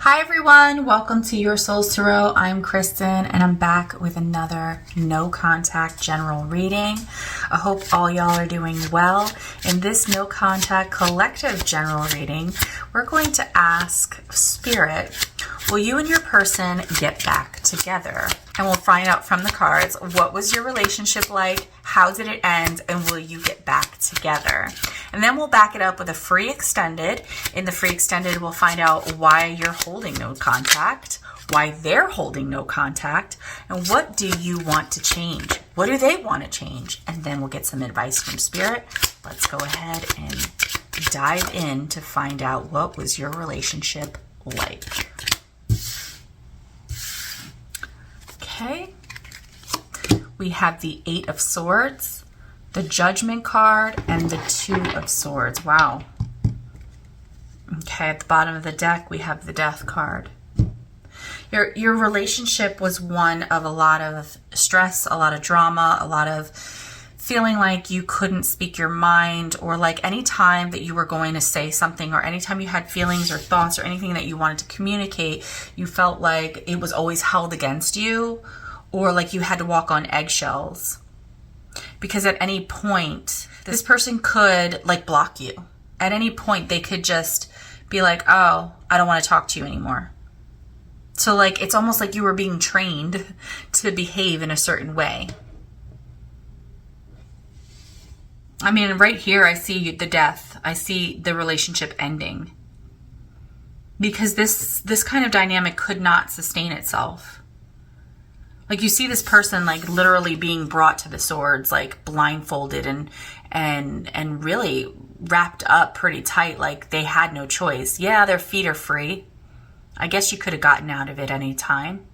Hi everyone, welcome to Your Soul's Tarot. I'm Kristen and I'm back with another no contact general reading. I hope all y'all are doing well. In this no contact collective general reading, we're going to ask Spirit, will you and your person get back together? And we'll find out from the cards, what was your relationship like? How did it end? And will you get back together? And then we'll back it up with a free extended. In the free extended, we'll find out why you're holding no contact, why they're holding no contact, and what do you want to change? What do they want to change? And then we'll get some advice from Spirit. Let's go ahead and dive in to find out what was your relationship like. Okay, we have the Eight of Swords, the Judgment card, and the Two of Swords. Wow. Okay, at the bottom of the deck, we have the Death card. Your relationship was one of a lot of stress, a lot of drama, a lot of feeling like you couldn't speak your mind, or like any time that you were going to say something, or anytime you had feelings or thoughts or anything that you wanted to communicate, you felt like it was always held against you, or like you had to walk on eggshells. Because at any point, this person could like block you. At any point, they could just be like, oh, I don't want to talk to you anymore. So like, it's almost like you were being trained to behave in a certain way. I mean, right here, I see the death. I see the relationship ending. Because this kind of dynamic could not sustain itself. Like, you see this person like literally being brought to the swords, like blindfolded and really wrapped up pretty tight, like they had no choice. Yeah, their feet are free. I guess you could have gotten out of it any time.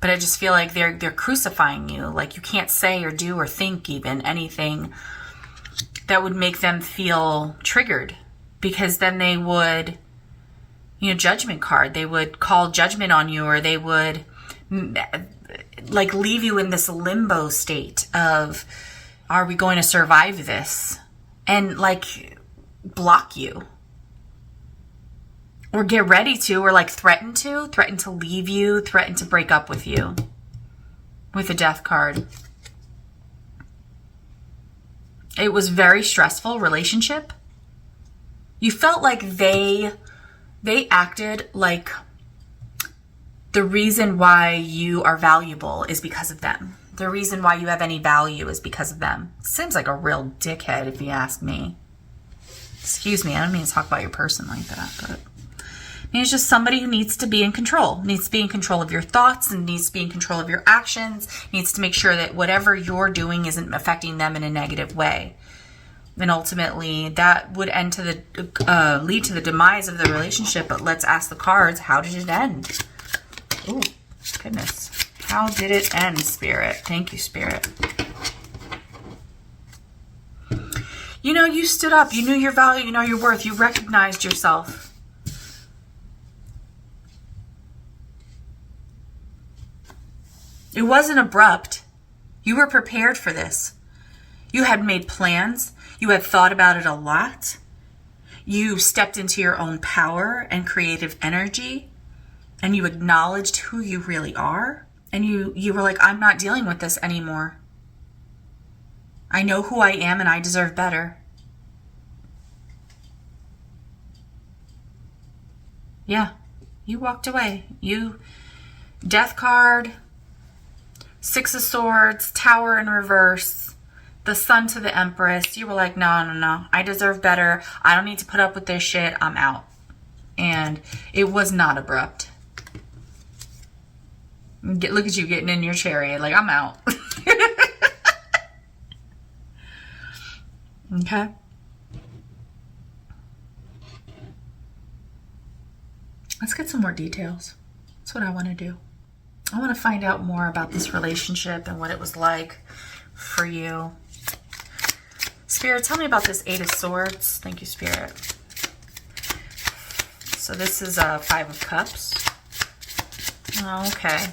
But I just feel like they're crucifying you. Like, you can't say or do or think even anything that would make them feel triggered. Because then they would, Judgment card. They would call judgment on you, or they would like leave you in this limbo state of, are we going to survive this? And like block you. Or get ready to, or like threaten to leave you, threaten to break up with you. With the Death card. It was very stressful relationship. You felt like they acted like the reason why you are valuable is because of them. The reason why you have any value is because of them. Seems like a real dickhead if you ask me. Excuse me, I don't mean to talk about your person like that, but it's just somebody who needs to be in control, needs to be in control of your thoughts, and needs to be in control of your actions, needs to make sure that whatever you're doing isn't affecting them in a negative way. And ultimately, that would lead to the demise of the relationship. But let's ask the cards, how did it end? Oh, goodness. How did it end, Spirit? Thank you, Spirit. You stood up. You knew your value. You know your worth. You recognized yourself. It wasn't abrupt. You were prepared for this. You had made plans. You had thought about it a lot. You stepped into your own power and creative energy, and you acknowledged who you really are. And you were like, I'm not dealing with this anymore. I know who I am and I deserve better. Yeah, you walked away. Death card, Six of Swords, Tower in reverse, the Sun to the Empress. You were like, no. I deserve better. I don't need to put up with this shit. I'm out. And it was not abrupt. Look at you getting in your chariot. Like, I'm out. Okay. Let's get some more details. That's what I want to do. I want to find out more about this relationship and what it was like for you. Spirit, tell me about this Eight of Swords. Thank you, Spirit. So this is a Five of Cups. Oh, okay.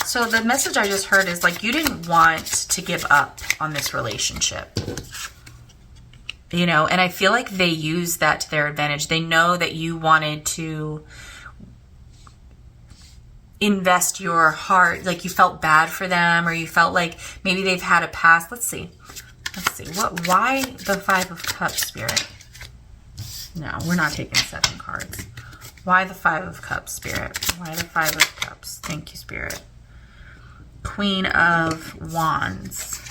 So the message I just heard is like you didn't want to give up on this relationship. And I feel like they used that to their advantage. They know that you wanted to invest your heart, like you felt bad for them, or you felt like maybe they've had a past. Let's see. Why the Five of Cups, Spirit? No, we're not taking 7 cards. Why the Five of Cups, Spirit? Why the Five of Cups? Thank you, Spirit. Queen of Wands.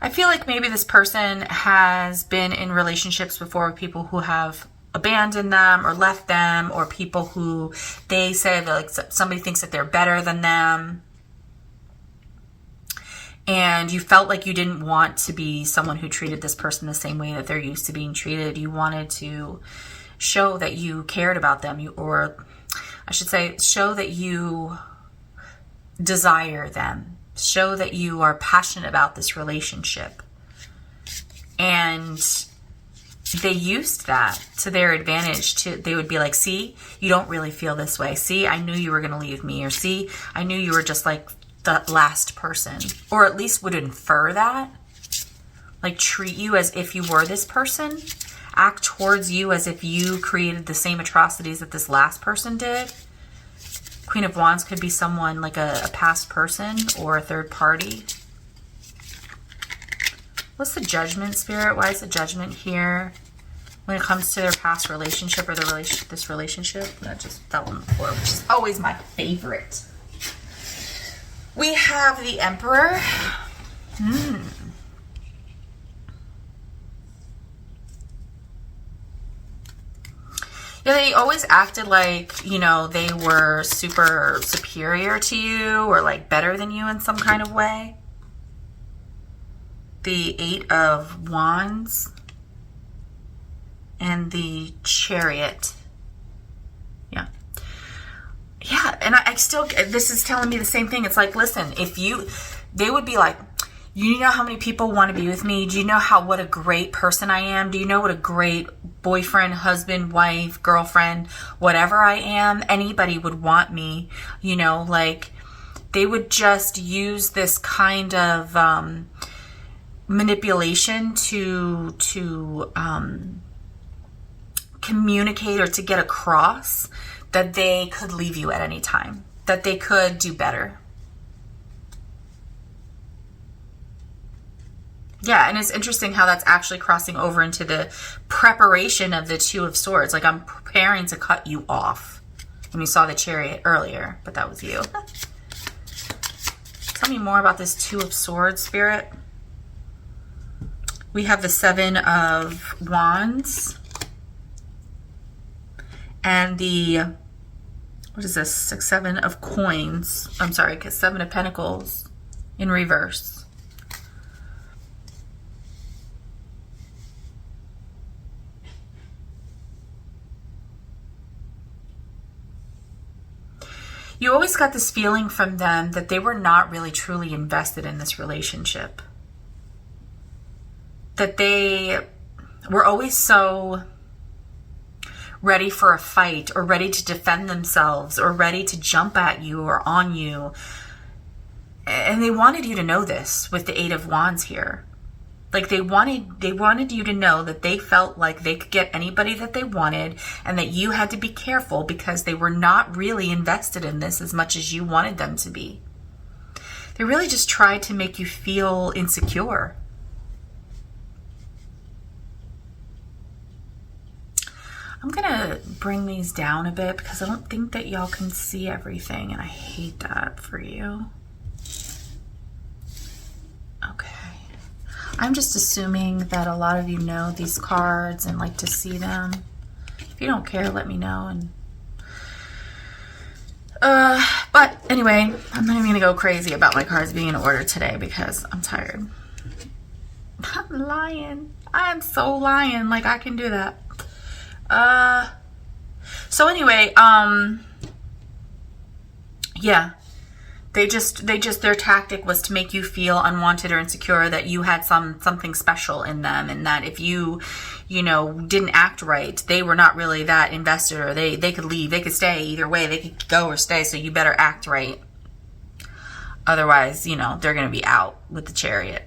I feel like maybe this person has been in relationships before with people who have abandoned them or left them, or people who they say that, like, somebody thinks that they're better than them. And you felt like you didn't want to be someone who treated this person the same way that they're used to being treated. You wanted to show that you cared about them, or I should say, show that you desire them, show that you are passionate about this relationship. And they used that to their advantage. They would be like, see, you don't really feel this way. See, I knew you were going to leave me. Or see, I knew you were just like the last person. Or at least would infer that. Like, treat you as if you were this person. Act towards you as if you created the same atrocities that this last person did. Queen of Wands could be someone like a past person or a third party. What's the Judgment, Spirit? Why is the Judgment here when it comes to their past relationship or this relationship? That just fell on the floor, which is always my favorite. We have the Emperor. Yeah, they always acted like, you know, they were super superior to you or like better than you in some kind of way. The Eight of Wands and the Chariot. Yeah, and I still, this is telling me the same thing. It's like, listen, they would be like, you know how many people want to be with me? Do you know what a great person I am? Do you know what a great boyfriend, husband, wife, girlfriend, whatever I am? Anybody would want me, you know, like they would just use this kind of manipulation to communicate or to get across that they could leave you at any time, that they could do better. Yeah, and it's interesting how that's actually crossing over into the preparation of the Two of Swords. Like, I'm preparing to cut you off. And we saw the Chariot earlier, but that was you. Tell me more about this Two of Swords, Spirit. We have the Seven of Wands. And the, what is this? 7 of Coins. I'm sorry, because 7 of Pentacles in reverse. You always got this feeling from them that they were not really truly invested in this relationship. That they were always so ready for a fight or ready to defend themselves or ready to jump at you or on you. And they wanted you to know this with the Eight of Wands here. Like they wanted you to know that they felt like they could get anybody that they wanted and that you had to be careful because they were not really invested in this as much as you wanted them to be. They really just tried to make you feel insecure. I'm going to bring these down a bit because I don't think that y'all can see everything, and I hate that for you. Okay. I'm just assuming that a lot of you know these cards and like to see them. If you don't care, let me know. And but anyway, I'm not even going to go crazy about my cards being in order today because I'm tired. I'm lying. I am so lying. Like, I can do that. So anyway, yeah, their tactic was to make you feel unwanted or insecure, that you had something special in them, and that if you didn't act right, they were not really that invested, or they could leave, they could stay, either way, they could go or stay, so you better act right. Otherwise, they're going to be out with the Chariot.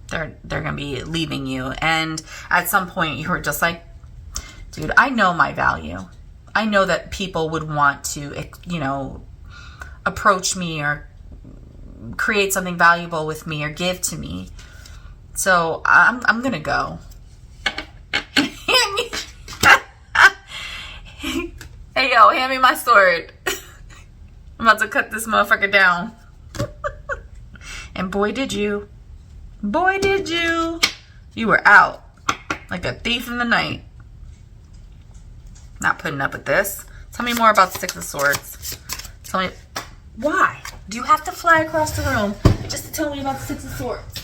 They're going to be leaving you. And at some point you were just like, dude, I know my value. I know that people would want to, you know, approach me or create something valuable with me or give to me. So I'm going to go. Hey, yo, hand me my sword. I'm about to cut this motherfucker down. And boy, did you. Boy, did you. You were out like a thief in the night. Not putting up with this. Tell me more about the Six of Swords. Tell me. Why? Do you have to fly across the room just to tell me about the Six of Swords?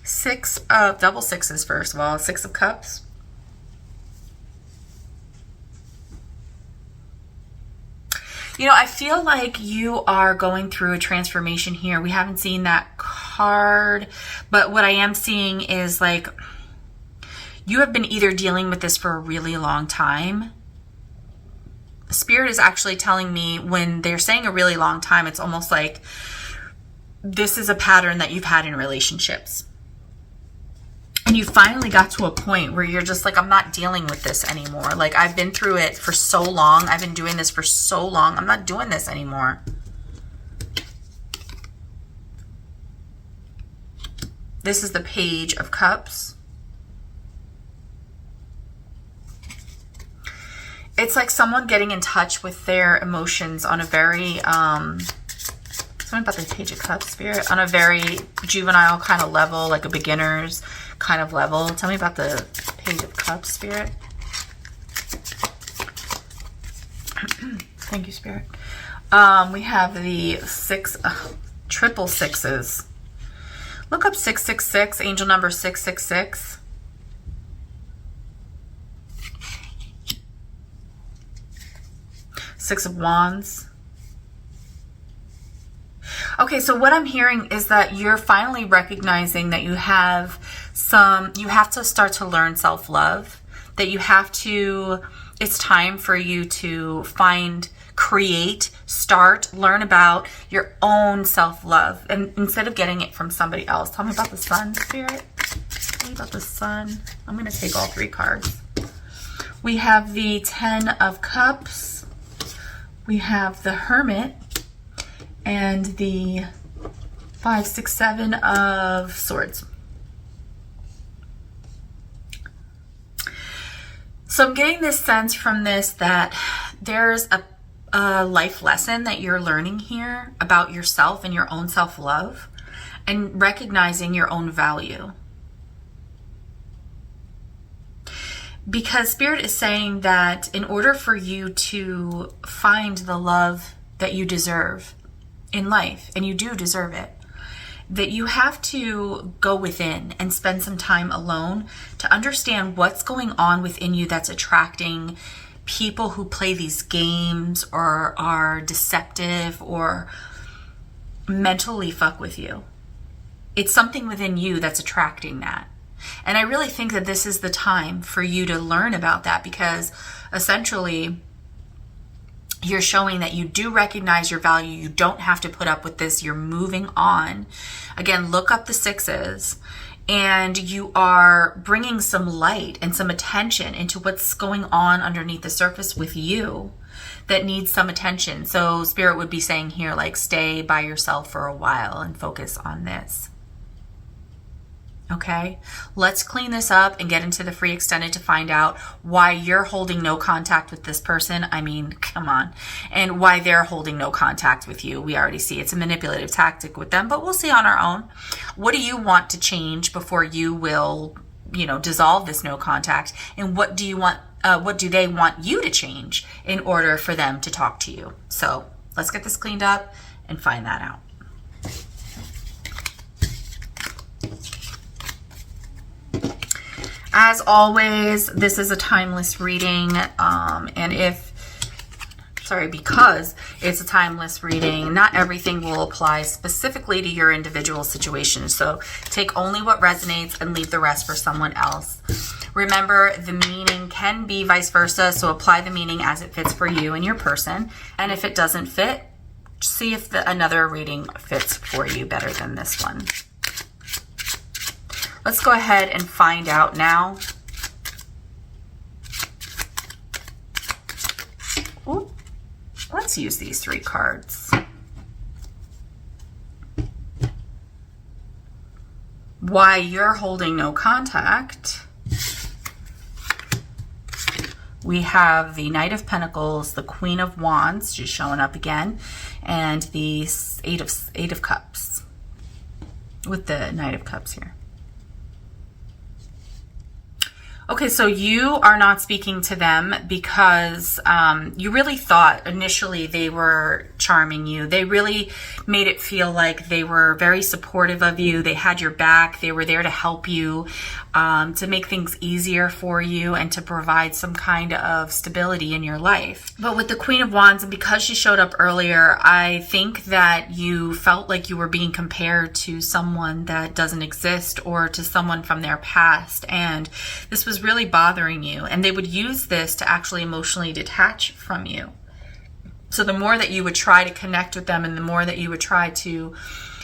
Six of double sixes, first of all. Six of Cups. You know, I feel like you are going through a transformation here. We haven't seen that card, but what I am seeing is like you have been either dealing with this for a really long time. Spirit is actually telling me when they're saying a really long time, it's almost like this is a pattern that you've had in relationships. And you finally got to a point where you're just like, I'm not dealing with this anymore. Like, I've been through it for so long. I've been doing this for so long. I'm not doing this anymore. This is the Page of Cups. It's like someone getting in touch with their emotions on a very, something about the Page of Cups, Spirit, on a very juvenile kind of level, like a beginner's kind of level. Tell me about the Page of Cups, Spirit. Thank you, Spirit. We have the triple sixes. Look up 666, angel number 666. Six of Wands. Okay, so what I'm hearing is that you're finally recognizing that you have to start to learn self-love, that you have to, it's time for you to learn about your own self-love, and instead of getting it from somebody else. Tell me about the Sun, Spirit. Tell me about the Sun. I'm going to take all three cards. We have the Ten of Cups. We have the Hermit. And the 5, 6, 7 of Swords. So I'm getting this sense from this that there's a life lesson that you're learning here about yourself and your own self-love and recognizing your own value. Because Spirit is saying that in order for you to find the love that you deserve in life, and you do deserve it, that you have to go within and spend some time alone to understand what's going on within you that's attracting people who play these games or are deceptive or mentally fuck with you. It's something within you that's attracting that. And I really think that this is the time for you to learn about that, because essentially you're showing that you do recognize your value. You don't have to put up with this. You're moving on. Again, look up the sixes, and you are bringing some light and some attention into what's going on underneath the surface with you that needs some attention. So Spirit would be saying here, like, stay by yourself for a while and focus on this. Okay, let's clean this up and get into the free extended to find out why you're holding no contact with this person. I mean, come on. And why they're holding no contact with you. We already see it's a manipulative tactic with them, but we'll see on our own. What do you want to change before you will, dissolve this no contact? And what do you want? What do they want you to change in order for them to talk to you? So let's get this cleaned up and find that out. As always, this is a timeless reading, because it's a timeless reading, not everything will apply specifically to your individual situation. So take only what resonates and leave the rest for someone else. Remember, the meaning can be vice versa, so apply the meaning as it fits for you and your person. And if it doesn't fit, see if another reading fits for you better than this one. Let's go ahead and find out now Ooh, let's use these 3 cards. Why you're holding no contact. We have the Knight of Pentacles, the Queen of Wands, just showing up again, and the Eight of Cups with the Knight of Cups here. Okay, so you are not speaking to them because you really thought initially they were charming you. They really made it feel like they were very supportive of you. They had your back. They were there to help you, to make things easier for you and to provide some kind of stability in your life. But with the Queen of Wands, and because she showed up earlier, I think that you felt like you were being compared to someone that doesn't exist or to someone from their past. And this was really bothering you, and they would use this to actually emotionally detach from you. So the more that you would try to connect with them and the more that you would try to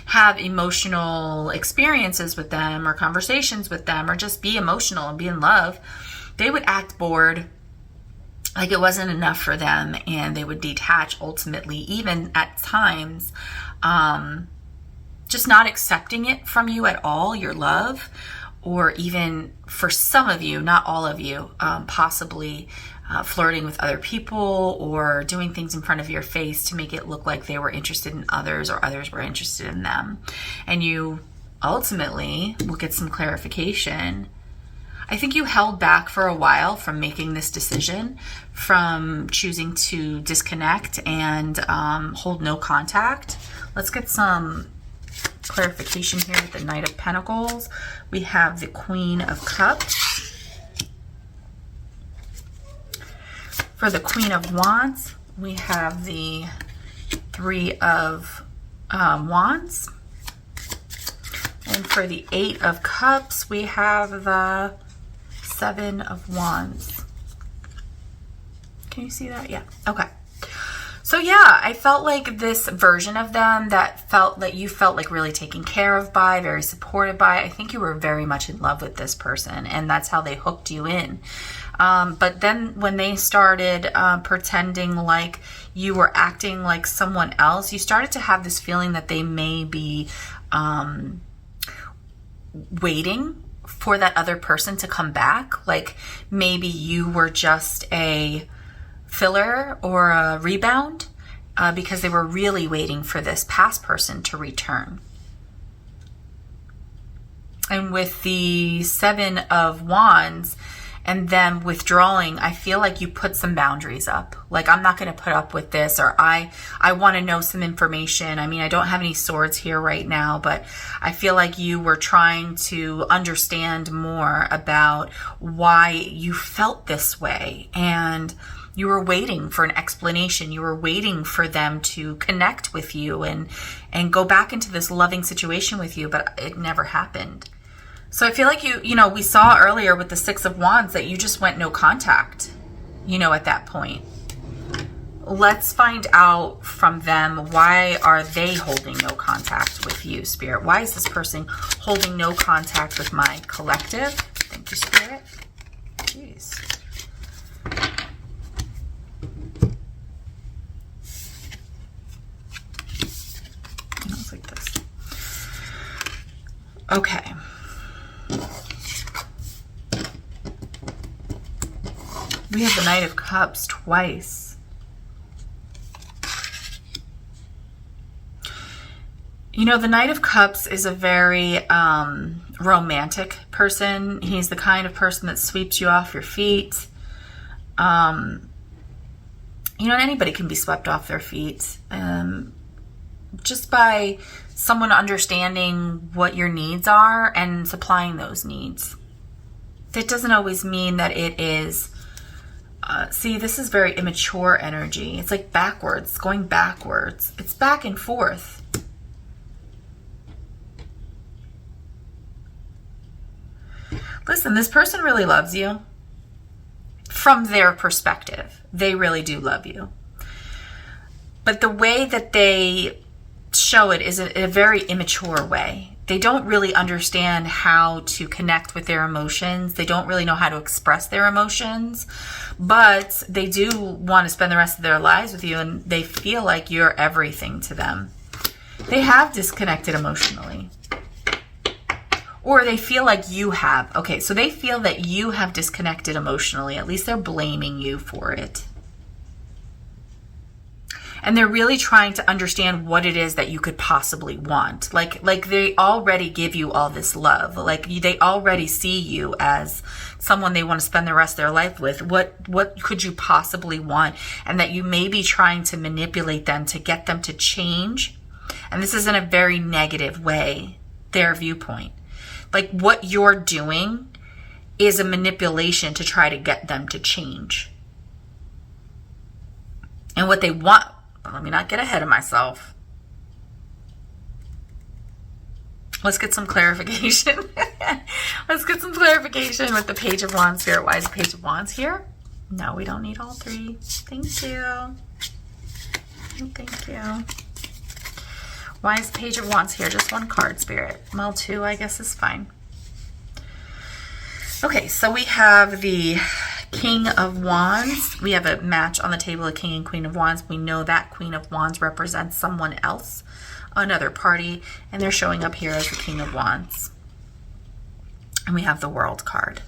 have emotional experiences with them or conversations with them or just be emotional and be in love, they would act bored, like it wasn't enough for them, and they would detach ultimately, even at times just not accepting it from you at all, your love. Or even for some of you, not all of you, possibly flirting with other people or doing things in front of your face to make it look like they were interested in others or others were interested in them. And you ultimately will get some clarification. I think you held back for a while from making this decision, from choosing to disconnect and hold no contact. Let's get some clarification here with the Knight of Pentacles. We have the Queen of Cups. For the Queen of Wands, we have the 3 of Wands. And for the 8 of Cups, we have the 7 of Wands. Can you see that? Yeah. Okay. So yeah, I felt like this version of them that you felt like really taken care of by, very supported by. I think you were very much in love with this person, and that's how they hooked you in. But then when they started pretending like you were acting like someone else, you started to have this feeling that they may be waiting for that other person to come back. Like maybe you were just a filler or a rebound because they were really waiting for this past person to return. And with the 7 of Wands and them withdrawing, I feel like you put some boundaries up. Like, I'm not going to put up with this, or I want to know some information. I mean, I don't have any swords here right now, but I feel like you were trying to understand more about why you felt this way. And you were waiting for an explanation. You were waiting for them to connect with you and go back into this loving situation with you, but it never happened. So I feel like we saw earlier with the 6 of Wands that you just went no contact, at that point. Let's find out from them, why are they holding no contact with you, Spirit? Why is this person holding no contact with my collective? Thank you, Spirit. Jeez. It's like this. Okay. We have the Knight of Cups twice. The Knight of Cups is a very romantic person. He's the kind of person that sweeps you off your feet. And anybody can be swept off their feet. Just by someone understanding what your needs are and supplying those needs. That doesn't always mean that it is... see, this is very immature energy. It's like backwards, going backwards. It's back and forth. Listen, this person really loves you. From their perspective, they really do love you. But the way that they show it is a very immature way. they don't really understand how to connect with their emotions. They don't really know how to express their emotions, but they do want to spend the rest of their lives with you, and they feel like you're everything to them. They have disconnected emotionally. Or they feel like you have. Okay, so they feel that you have disconnected emotionally. At least they're blaming you for it. And they're really trying to understand what it is that you could possibly want. Like they already give you all this love. Like they already see you as someone they want to spend the rest of their life with. What could you possibly want? And that you may be trying to manipulate them to get them to change. And this is in a very negative way, their viewpoint. Like what you're doing is a manipulation to try to get them to change. And what they want, let me not get ahead of myself. Let's get some clarification. Let's get some clarification with the Page of Wands here. Why is the Page of Wands here? No, we don't need all three. Thank you. Thank you. Why is the Page of Wands here? Just one card, Spirit. Well, two, I guess, is fine. Okay, so we have the King of Wands. We have a match on the table of King and Queen of Wands. We know that Queen of Wands represents someone else, another party, and they're showing up here as the King of Wands. And we have the World card.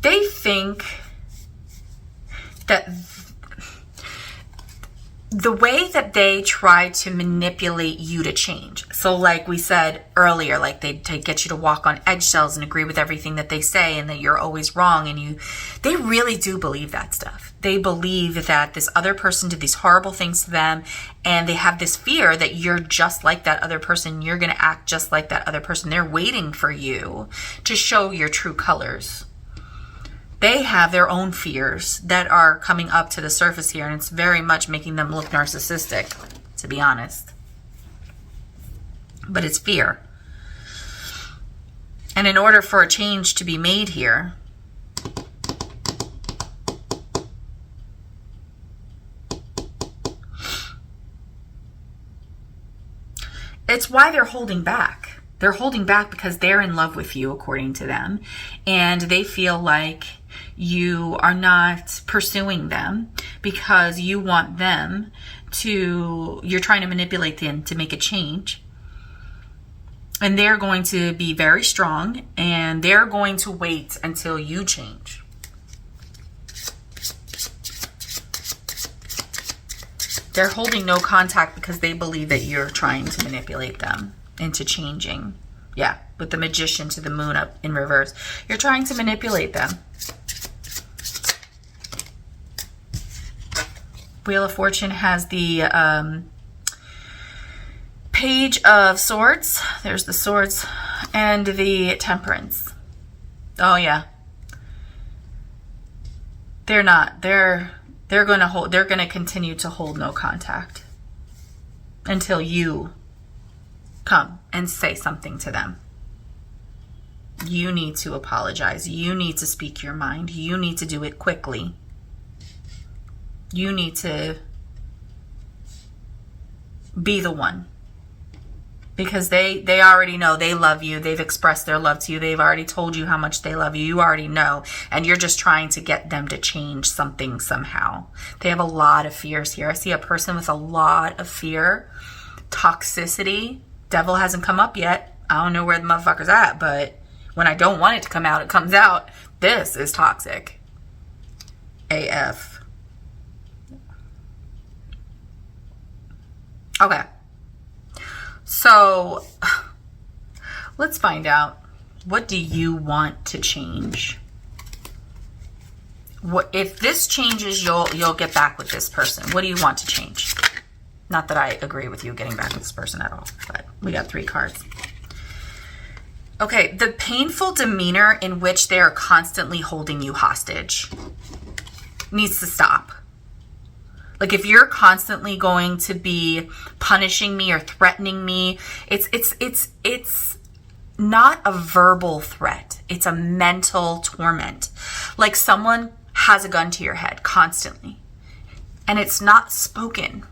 They think that the way that they try to manipulate you to change. So like we said earlier, like they get you to walk on eggshells and agree with everything that they say and that you're always wrong. And they really do believe that stuff. They believe that this other person did these horrible things to them, and they have this fear that you're just like that other person. You're going to act just like that other person. They're waiting for you to show your true colors. They have their own fears that are coming up to the surface here, and it's very much making them look narcissistic, to be honest. But it's fear. And in order for a change to be made here, it's why they're holding back. They're holding back because they're in love with you, according to them, and they feel like you are not pursuing them because you want them to, you're trying to manipulate them to make a change. And they're going to be very strong, and they're going to wait until you change. They're holding no contact because they believe that you're trying to manipulate them into changing. Yeah, with the Magician to the Moon up in reverse. You're trying to manipulate them. Wheel of Fortune has the Page of Swords. There's the Swords and the Temperance. Oh yeah. They're not. They're going to hold. They're going to continue to hold no contact until you come and say something to them. You need to apologize. You need to speak your mind. You need to do it quickly. You need to be the one. Because they already know they love you. They've expressed their love to you. They've already told you how much they love you. You already know. And you're just trying to get them to change something somehow. They have a lot of fears here. I see a person with a lot of fear. Toxicity. Devil hasn't come up yet. I don't know where the motherfucker's at. But when I don't want it to come out, it comes out. This is toxic. AF. Okay. So, let's find out. What do you want to change? What if this changes, you'll get back with this person. What do you want to change? Not that I agree with you getting back with this person at all, but we got 3 cards. Okay, the painful demeanor in which they are constantly holding you hostage needs to stop. Like if you're constantly going to be punishing me or threatening me, it's not a verbal threat. It's a mental torment. Like someone has a gun to your head constantly. And it's not spoken.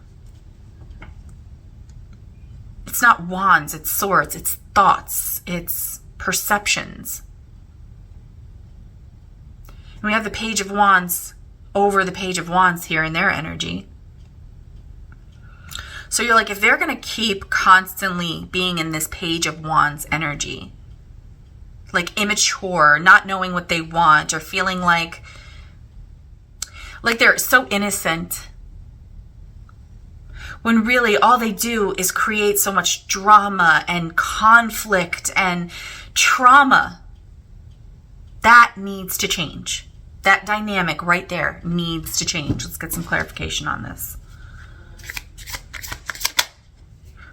It's not wands, it's swords, it's thoughts, it's perceptions. And we have the Page of Wands over the Page of Wands here in their energy. So you're like, if they're going to keep constantly being in this Page of Wands energy, like immature, not knowing what they want, or feeling like they're so innocent, when really all they do is create so much drama and conflict and trauma. That needs to change. That dynamic right there needs to change. Let's get some clarification on this.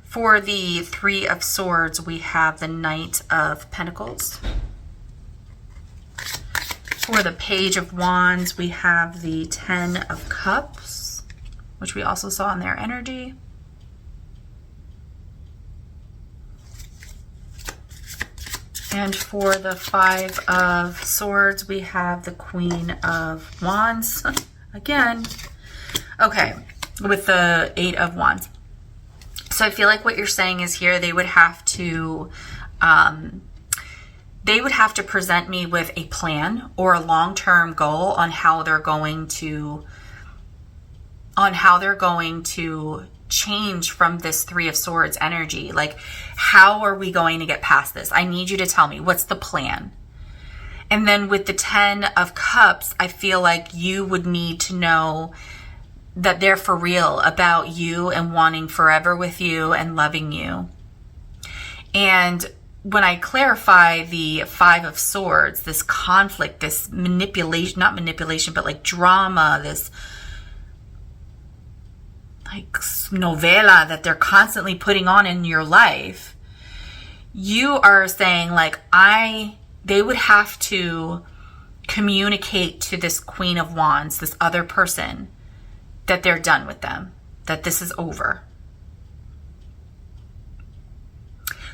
For the Three of Swords, we have the Knight of Pentacles. For the Page of Wands, we have the Ten of Cups, which we also saw in their energy. And for the Five of Swords, we have the Queen of Wands. Again. Okay, with the Eight of Wands. So I feel like what you're saying is here they would have to present me with a plan or a long-term goal on how they're going to change from this Three of Swords energy. Like, how are we going to get past this? I need you to tell me, what's the plan? And then with the Ten of Cups, I feel like you would need to know that they're for real about you and wanting forever with you and loving you. And when I clarify the Five of Swords, this conflict, this manipulation, not manipulation, but like drama, this like novela that they're constantly putting on in your life, you are saying like, they would have to communicate to this Queen of Wands, this other person, that they're done with them, that this is over.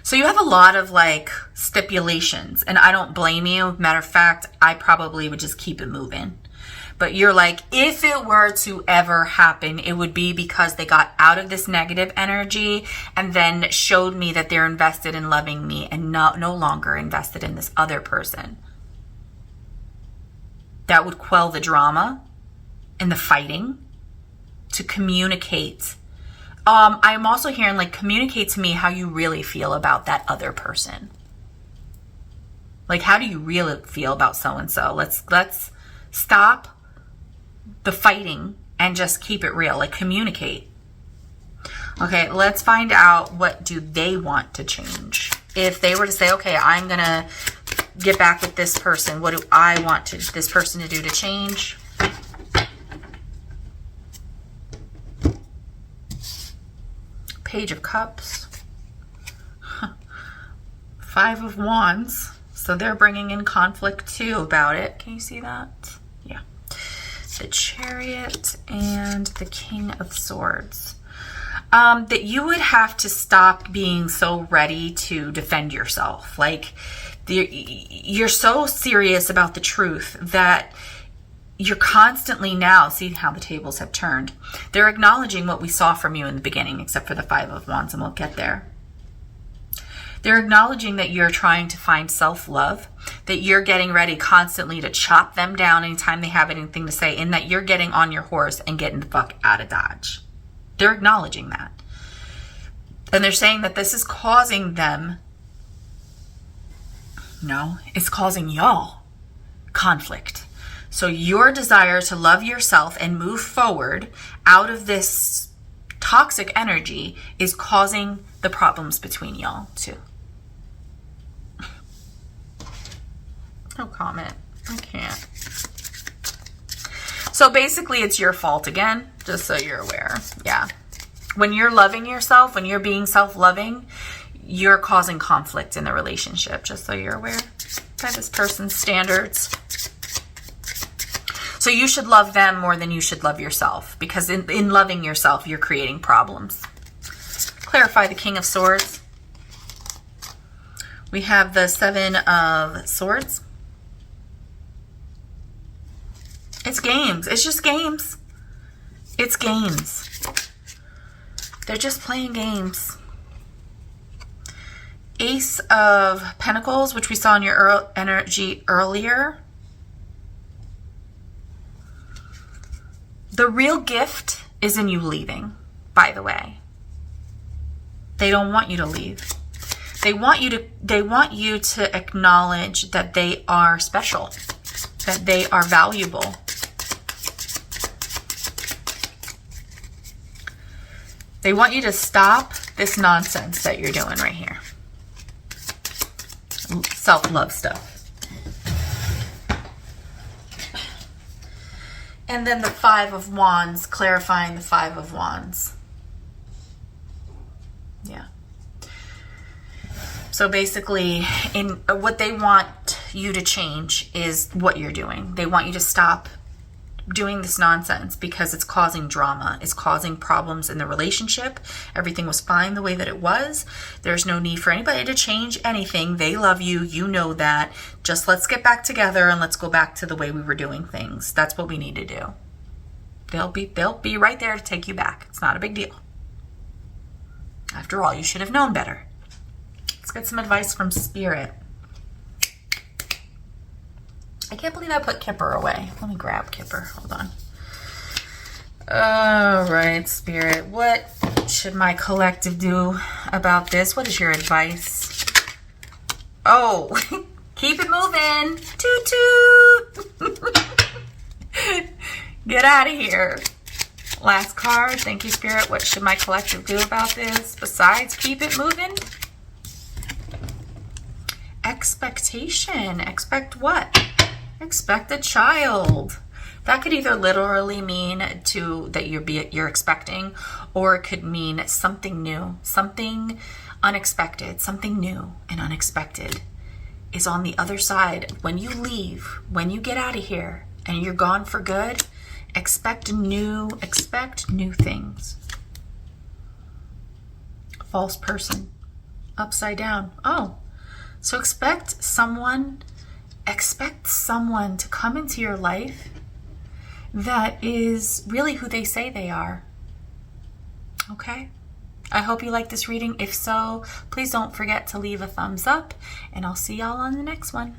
So you have a lot of like stipulations, and I don't blame you. Matter of fact, I probably would just keep it moving. But you're like, if it were to ever happen, it would be because they got out of this negative energy and then showed me that they're invested in loving me and no longer invested in this other person. That would quell the drama and the fighting. To communicate. I'm also hearing like, communicate to me how you really feel about that other person. Like, how do you really feel about so-and-so? Let's stop the fighting and just keep it real. Like, communicate. Okay, let's find out, what do they want to change? If they were to say, okay, I'm going to get back with this person, what do I want this person to do to change? Page of Cups, Five of Wands, so they're bringing in conflict too about it. Can you see that? Yeah. The Chariot and the King of Swords. That you would have to stop being so ready to defend yourself. Like, you're so serious about the truth that you're constantly now, see how the tables have turned. They're acknowledging what we saw from you in the beginning, except for the Five of Wands, and we'll get there. They're acknowledging that you're trying to find self-love, that you're getting ready constantly to chop them down anytime they have anything to say, and that you're getting on your horse and getting the fuck out of Dodge. They're acknowledging that. And they're saying that this is causing them, no, it's causing y'all conflict. So your desire to love yourself and move forward out of this toxic energy is causing the problems between y'all too. No comment. I can't. So basically it's your fault again, just so you're aware. Yeah. When you're loving yourself, when you're being self-loving, you're causing conflict in the relationship, just so you're aware. By this person's standards. So you should love them more than you should love yourself, because in loving yourself, you're creating problems. Clarify the King of Swords. We have the Seven of Swords It's games. It's just games. It's games. They're just playing games. Ace of Pentacles, which we saw in your energy earlier. The real gift is in you leaving, by the way. They don't want you to leave. They want you to acknowledge that they are special, that they are valuable. They want you to stop this nonsense that you're doing right here. Self-love stuff. And then the Five of Wands, clarifying the Five of Wands. Yeah. So basically, in what they want you to change is what you're doing. They want you to stop doing this nonsense because it's causing drama. It's causing problems in the relationship. Everything was fine the way that it was. There's no need for anybody to change anything. They love you. You know that. Just let's get back together and let's go back to the way we were doing things. That's what we need to do. They'll be right there to take you back. It's not a big deal. After all, you should have known better. Let's get some advice from Spirit. I can't believe I put Kipper away. Let me grab Kipper. Hold on. All right, Spirit. What should my collective do about this? What is your advice? Oh, keep it moving. Toot toot. Get out of here. Last card. Thank you, Spirit. What should my collective do about this besides keep it moving? Expectation. Expect what? Expect a child. That could either literally mean that you're expecting, or it could mean something new, something unexpected, something new and unexpected is on the other side. When you leave, when you get out of here and you're gone for good, expect new things. False person. Upside down. Oh, so expect someone to come into your life that is really who they say they are. Okay? I hope you like this reading. If so, please don't forget to leave a thumbs up, and I'll see y'all on the next one.